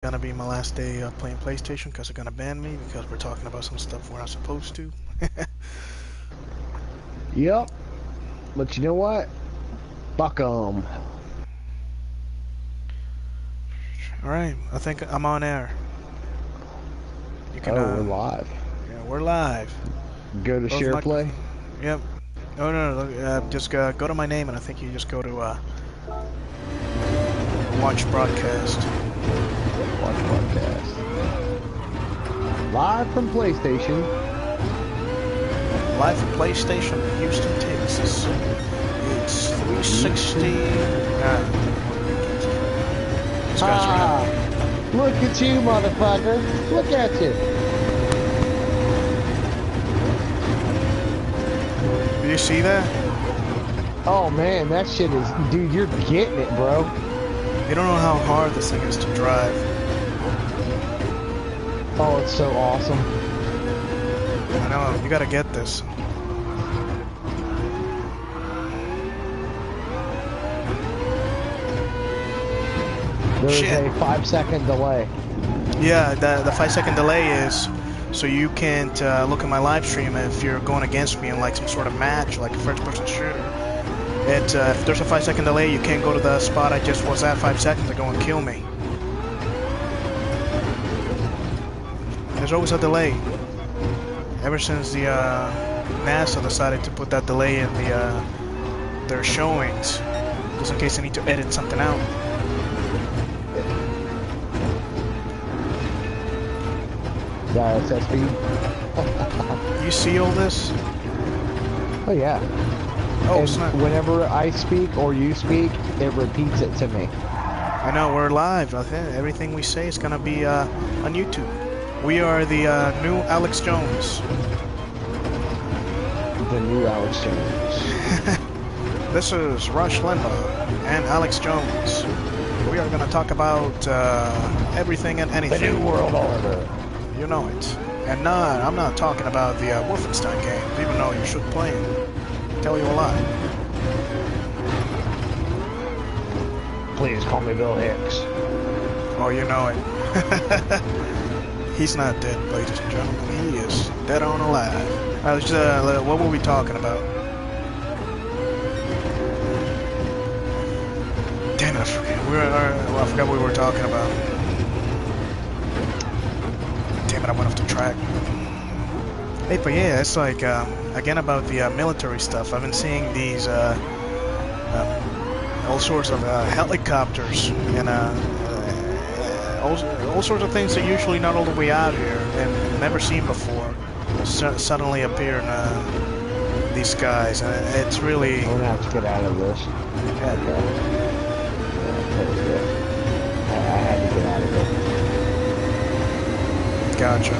Gonna be my last day playing PlayStation because they're gonna ban me because we're talking about some stuff we're not supposed to. Yep, but you know what? Fuck 'em. Alright, I think I'm on air. You can, Oh, we're live. yeah, we're live. Go to Both share play. Yep. Oh, no, just go to my name and I think you just go to, watch broadcast. Watch podcast. Live from PlayStation. Live from PlayStation, Houston, Texas. It's 360. These guys are Ah, look at you, motherfucker. Look at you. Do you see that? Oh, man, that shit is... Dude, you're getting it, bro. You don't know how hard this thing is to drive. Oh, it's so awesome. I know, you gotta get this. There's Shit. a 5-second delay. Yeah, the 5 second delay is so you can't look at my live stream if you're going against me in like some sort of match, like a first person shooter. If there's a 5 second delay, you can't go to the spot I just was at 5 seconds ago and kill me. There's always a delay. Ever since the NASA decided to put that delay in their showings, just in case they need to edit something out. SSB. You see all this? Oh, yeah. Oh, And snap. whenever I speak or you speak, it repeats it to me. I know, we're live. I think everything we say is gonna be on YouTube. We are the new Alex Jones. The new Alex Jones. This is Rush Limbaugh and Alex Jones. We are gonna talk about everything and The anything. New World Order. You know it. And I'm not talking about the Wolfenstein game, even though you should play it. Tell you a lot. Please call me Bill Hicks. Oh, you know it. He's not dead, ladies and gentlemen. He is dead on alive. What were we talking about? Damn it, I forget. I forgot what we were talking about. Damn it, I went off the track. Hey, but yeah, it's like, again about the military stuff. I've been seeing these, all sorts of helicopters and all sorts of things that usually not all the way out here and never seen before suddenly appear in these skies, and it's really... I'm gonna have to get out of this. Yeah. Okay. I had to get out of it. Gotcha.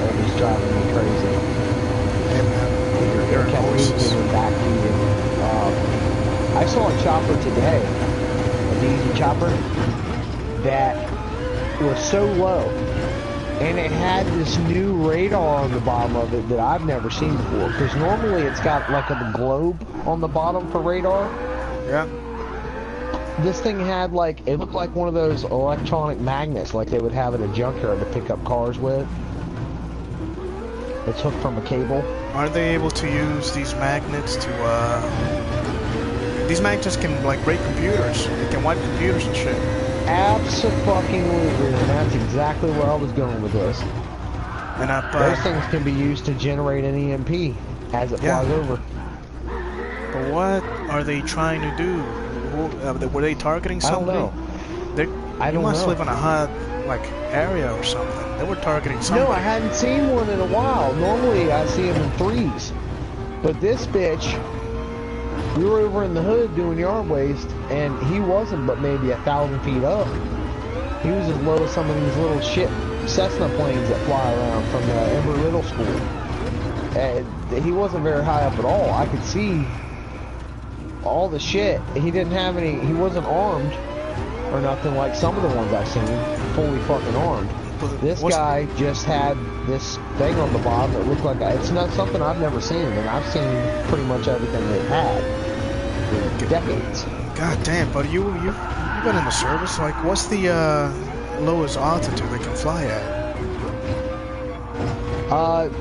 It was driving me crazy. Hey man, you're It kept voices. moving and backfeeding. I saw a chopper today, a diesel chopper, that was so low, and it had this new radar on the bottom of it that I've never seen before. Because normally it's got like a globe on the bottom for radar. Yeah. This thing had like, it looked like one of those electronic magnets like they would have at a junkyard to pick up cars with. It's hooked from a cable. Are they able to use these magnets to, these magnets can, like, break computers. They can wipe computers and shit. Absolutely, and that's exactly where I was going with this. And Those things can be used to generate an EMP as it flies over. But what are they trying to do? Were they targeting somebody? I don't know. I don't You must know. live in a hot, like, area or something. They were targeting somebody. No, I hadn't seen one in a while. Normally I see them in threes. But this bitch, we were over in the hood doing yard waste, and he wasn't but maybe 1,000 feet up. He was as low as some of these little shit Cessna planes that fly around from Embry Middle School. And he wasn't very high up at all. I could see all the shit. He didn't have any, he wasn't armed or nothing like some of the ones I've seen, fully fucking armed. This guy just had this thing on the bottom that looked like, it's not something I've never seen, and I've seen pretty much everything they've had for decades. God damn, but you been in the service. Like, what's the lowest altitude they can fly at?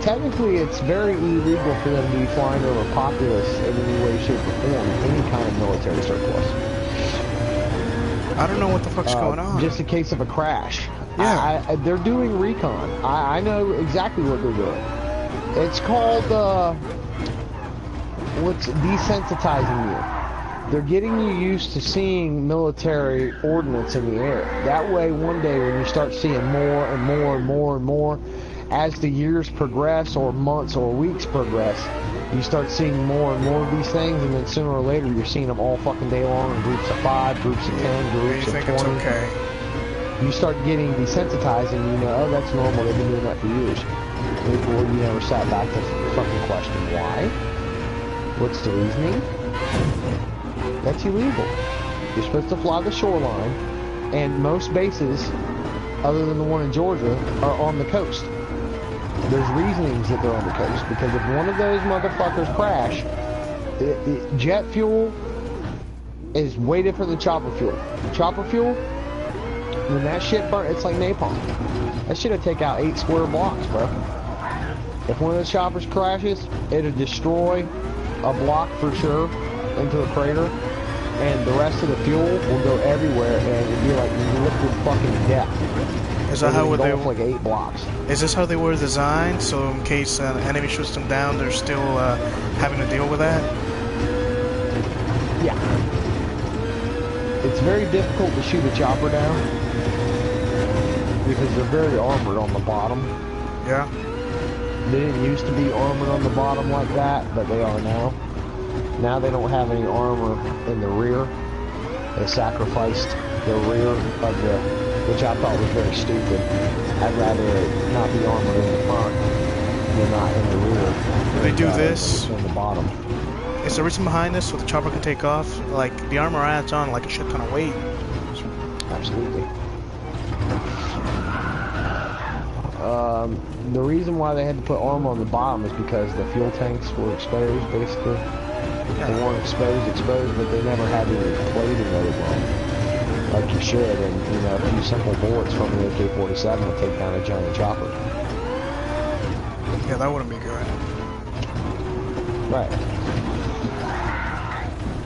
Technically, it's very illegal for them to be flying over populace in any way, shape, or form, any kind of military surplus. I don't know what the fuck's going on. Just in case of a crash. Yeah. They're doing recon. I know exactly what they're doing. It's called, what's desensitizing you. They're getting you used to seeing military ordnance in the air. That way, one day when you start seeing more and more and more and more, as the years progress or months or weeks progress, you start seeing more and more of these things, and then sooner or later you're seeing them all fucking day long in groups of 5, groups of 10, groups of 20. It's okay. You start getting desensitized and you know, oh, that's normal, they've been doing that for years. Before you never sat back to fucking question why. What's the reasoning? That's illegal. You're supposed to fly the shoreline, and most bases, other than the one in Georgia, are on the coast. There's reasonings that they're on the coast, because if one of those motherfuckers crash, jet fuel is way different than chopper fuel. Chopper fuel, when that shit burns, it's like napalm. That shit'll take out 8 square blocks, bro. If one of those choppers crashes, it'll destroy a block for sure into a crater, and the rest of the fuel will go everywhere, and it'll be like liquid fucking death. Is that how they like 8 blocks? Is this how they were designed? So in case an enemy shoots them down, they're still having to deal with that? Yeah. It's very difficult to shoot a chopper down because they're very armored on the bottom. Yeah. They didn't used to be armored on the bottom like that, but they are now. Now they don't have any armor in the rear. They sacrificed the rear of the, which I thought was very stupid. I'd rather it not be armored in the front than not in the rear. They do this on the bottom. Is the reason behind this so the chopper can take off? Like, the armor adds on like a shit ton of weight. Absolutely. The reason why they had to put armor on the bottom is because the fuel tanks were exposed, basically. Yeah. They weren't exposed, but they never had any plating of it wrong. Like you should, and you know, a few simple bullets from the AK-47 would take down a giant chopper. Yeah, that wouldn't be good. Right.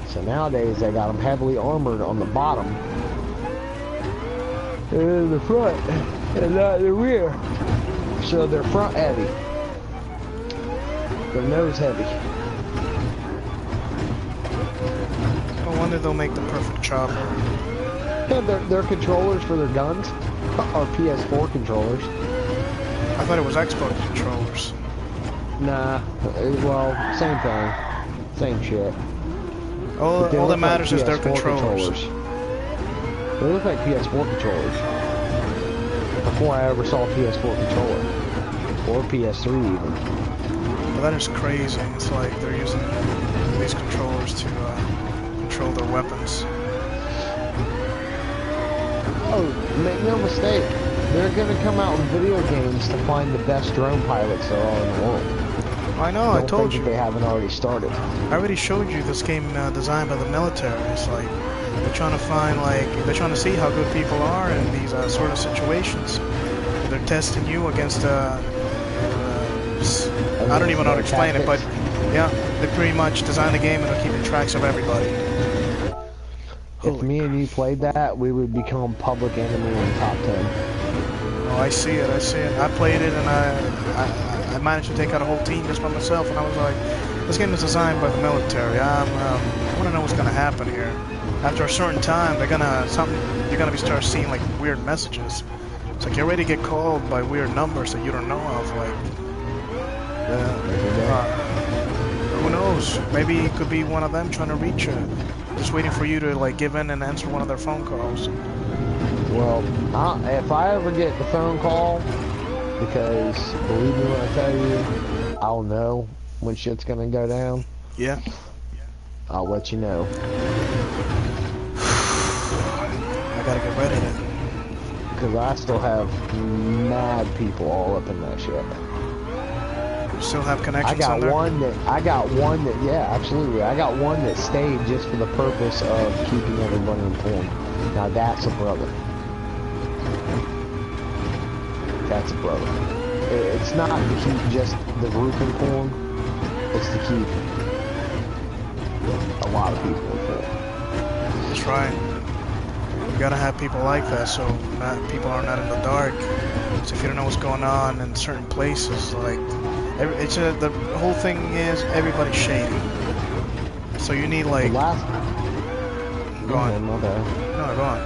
So nowadays they got them heavily armored on the bottom, and in the front, and not in the rear. So they're front heavy, they're nose heavy. No wonder they'll make the perfect chopper. Yeah, their controllers for their guns are PS4 controllers. I thought it was Xbox controllers. Nah, well, same thing, same shit. All that matters is their controllers. They look like PS4 controllers. Before I ever saw a PS4 controller. Or PS3 even. But that is crazy. It's like they're using these controllers to control their weapons. Oh, make no mistake. They're gonna come out with video games to find the best drone pilots there are in the world. I know, I told you. They haven't already started. I already showed you this game designed by the military. It's like, they're trying to find, like, they're trying to see how good people are in these sort of situations. They're testing you against, I don't even know how to explain it, but yeah, they pretty much designed the game and they're keeping tracks of everybody. If me and you played that, we would become public enemy in the top 10. Oh, I see it, I see it. I played it and I managed to take out a whole team just by myself, and I was like, this game is designed by the military. I want to know what's going to happen here. After a certain time, you're gonna start seeing like weird messages. It's like you're ready to get called by weird numbers that you don't know of. Like, who knows? Maybe it could be one of them trying to reach you, just waiting for you to like give in and answer one of their phone calls. Well, if I ever get the phone call, because believe me when I tell you, I'll know when shit's gonna go down. Yeah. I'll let you know. I gotta get ready then. Because I still have mad people all up in that shit. You still have connections I got on there? one that, yeah, absolutely. I got one that stayed just for the purpose of keeping everybody informed. Now that's a brother. That's a brother. It's not to keep just the group informed. It's to keep a lot of people informed. That's right. You gotta have people like that, so people are not in the dark. So if you don't know what's going on in certain places, like the whole thing is everybody's shady. So you need like. Go on. My bad. No, go on.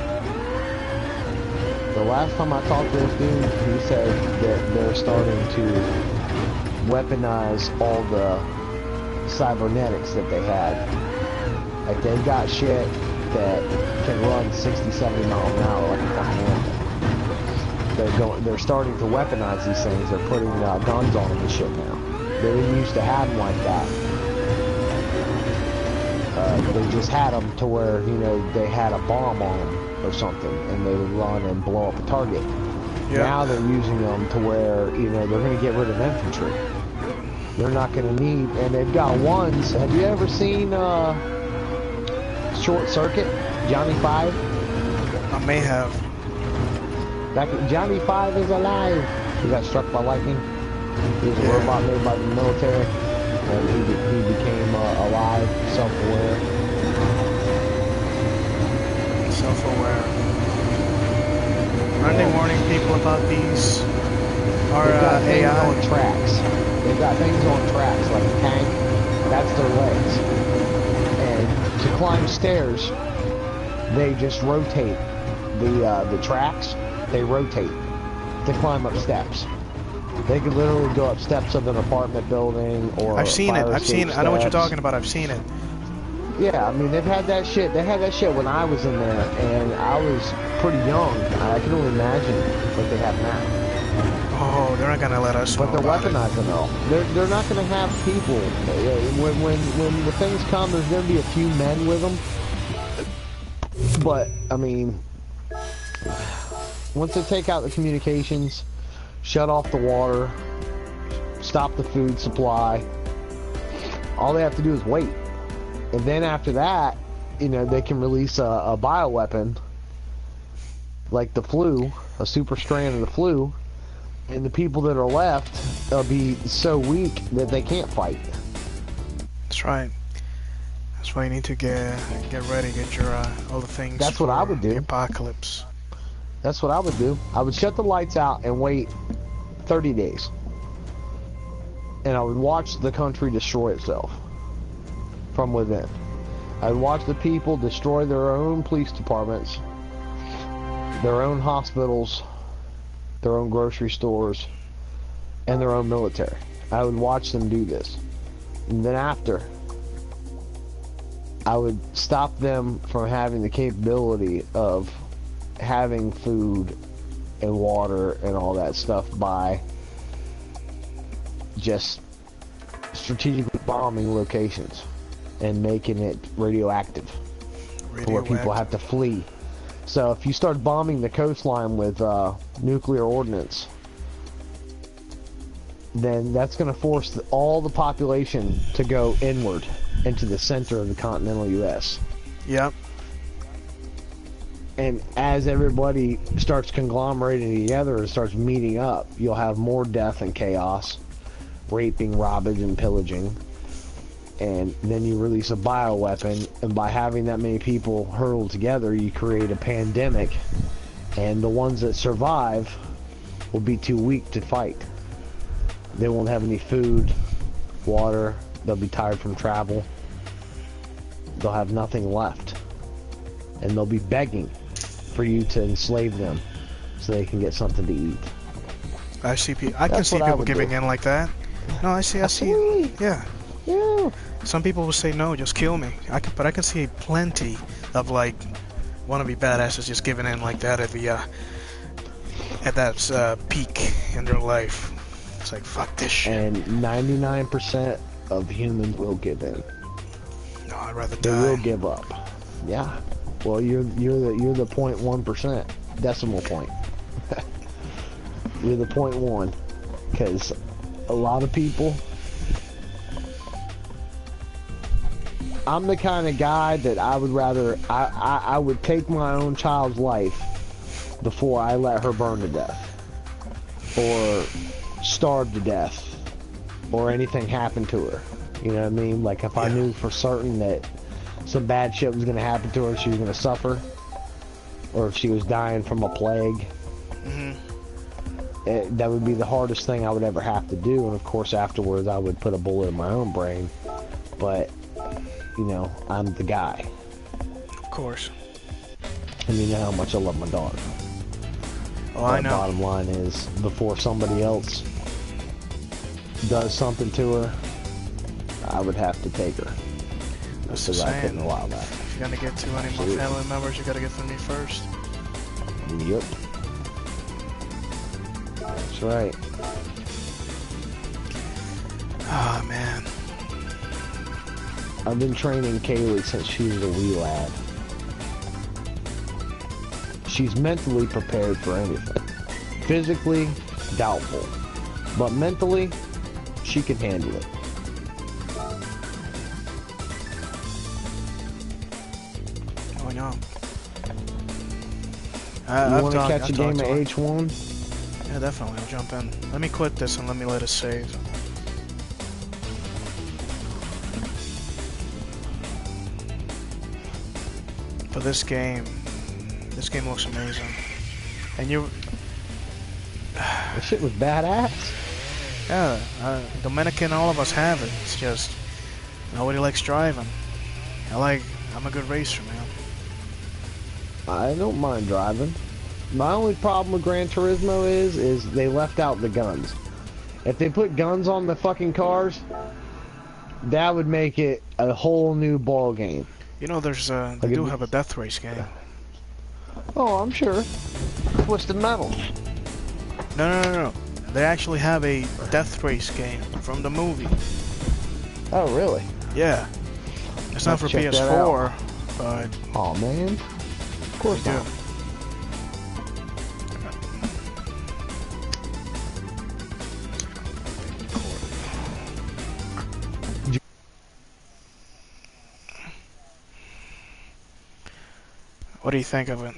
The last time I talked to this dude, he said that they're starting to weaponize all the cybernetics that they had. Like they've got shit that can run 60, 70 miles an hour like a fucking animal. They're starting to weaponize these things. They're putting guns on them and shit now. They didn't used to have them like that. They just had them to where, you know, they had a bomb on them or something, and they would run and blow up a target. Yeah. Now they're using them to where, you know, they're going to get rid of infantry. They're not going to need, and they've got ones. Have you ever seen Short Circuit, Johnny 5? I may have. Johnny 5 is alive. He got struck by lightning. He was a robot made by the military, and he became alive, self-aware. Self-aware. Aren't they warning people about these? They've got things on tracks. They've got things on tracks, like a tank. That's their legs. And to climb stairs, they just rotate the tracks. They rotate to climb up steps. They could literally go up steps of an apartment building or. I've seen it. I've seen it. I know what you're talking about. I've seen it. Yeah, I mean they've had that shit. They had that shit when I was in there, and I was pretty young. I can only imagine what they have now. Oh, they're not gonna let us. But they're weaponizing it all. They're not gonna have people. When the things come, there's gonna be a few men with them. But I mean, once they take out the communications, shut off the water, stop the food supply, all they have to do is wait. And then after that, you know, they can release a bioweapon, like the flu, a super strand of the flu, and the people that are left will be so weak that they can't fight. That's right. That's why you need to get ready, get your all the things. That's what I would do. The apocalypse. That's what I would do. I would shut the lights out and wait 30 days. And I would watch the country destroy itself from within. I'd watch the people destroy their own police departments, their own hospitals, their own grocery stores, and their own military. I would watch them do this. And then after, I would stop them from having the capability of having food and water and all that stuff by just strategically bombing locations and making it radioactive where people have to flee. So if you start bombing the coastline with nuclear ordnance, then that's going to force all the population to go inward into the center of the continental U.S. Yep. And as everybody starts conglomerating together and starts meeting up, you'll have more death and chaos, raping, robbing, and pillaging. And then you release a bioweapon, and by having that many people hurled together, you create a pandemic, and the ones that survive will be too weak to fight. They won't have any food, water, they'll be tired from travel, they'll have nothing left, and they'll be begging for you to enslave them so they can get something to eat. I can see people giving in like that. No, I see, yeah. Yeah. Some people will say, no, just kill me. But I can see plenty of, like, wannabe badasses just giving in like that at that peak in their life. It's like, fuck this shit. And 99% of humans will give in. No, I'd rather die. They will give up. Yeah. Well, you're the 0.1% decimal point. You're the 0.1, because a lot of people I'm the kind of guy that I would rather I would take my own child's life before I let her burn to death or starve to death or anything happen to her. You know what I mean? Like if I knew for certain that some bad shit was gonna happen to her, she was gonna suffer, or if she was dying from a plague. That would be the hardest thing I would ever have to do, and of course afterwards I would put a bullet in my own brain, but you know, I'm the guy. Of course. And you know how much I love my daughter. Oh, I know. The bottom line is, before somebody else does something to her, I would have to take her. That's the because I saying. couldn't allow that. If you're gonna get to any more family members, you gotta get to me first. Yep. That's right. Ah, man. I've been training Kaylee since she was a wee lad. She's mentally prepared for anything. Physically, doubtful. But mentally, she can handle it. Oh, I know. You want to catch a game of H1? Yeah, definitely. I'll jump in. Let me quit this and let me let it save. For this game looks amazing. And you... This shit was badass. Yeah, Dominican, all of us have it. It's just, nobody likes driving. I'm a good racer, man. I don't mind driving. My only problem with Gran Turismo is they left out the guns. If they put guns on the fucking cars, that would make it a whole new ball game. You know, they do have a death race game. Oh, I'm sure. Twisted Metal. No. They actually have a death race game from the movie. Oh, really? Yeah. It's not for PS4, but... Oh, man. Of course not. What do you think of it?